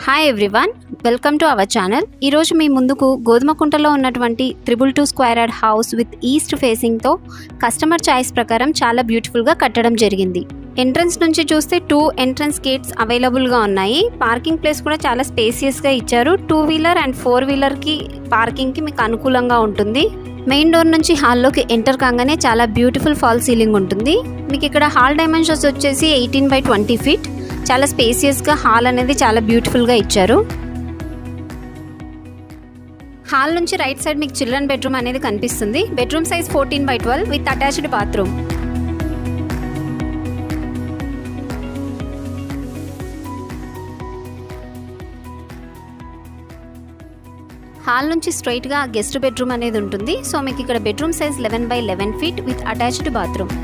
Hi everyone, welcome to our channel. ఈరోజు మీ ముందుకు గోధుమకుంటలో ఉన్నటువంటి 222 square yard house with east ఫేసింగ్తో కస్టమర్ చాయిస్ ప్రకారం చాలా బ్యూటిఫుల్గా కట్టడం జరిగింది. ఎంట్రన్స్ నుంచి చూస్తే 2 ఎంట్రన్స్ గేట్స్ అవైలబుల్గా ఉన్నాయి. పార్కింగ్ ప్లేస్ కూడా చాలా స్పేసియస్గా ఇచ్చారు. 2 వీలర్ అండ్ 4 వీలర్కి పార్కింగ్కి మీకు అనుకూలంగా ఉంటుంది. మెయిన్ డోర్ నుంచి హాల్లోకి ఎంటర్ కాగానే చాలా బ్యూటిఫుల్ ఫాల్ సీలింగ్ ఉంటుంది. మీకు ఇక్కడ హాల్ డైమెన్షన్స్ వచ్చేసి 18x20 ఫీట్. చాలా స్పేసియస్గా హాల్ అనేది చాలా బ్యూటిఫుల్గా ఇచ్చారు. హాల్ నుంచి రైట్ సైడ్ మీకు చిల్డ్రన్ బెడ్రూమ్ అనేది కనిపిస్తుంది. Bedroom size 14x12 with attached bathroom. Hall నుంచి స్ట్రైట్గా గెస్ట్ బెడ్రూమ్ అనేది ఉంటుంది. సో మీకు ఇక్కడ bedroom size 11x11 feet with attached bathroom.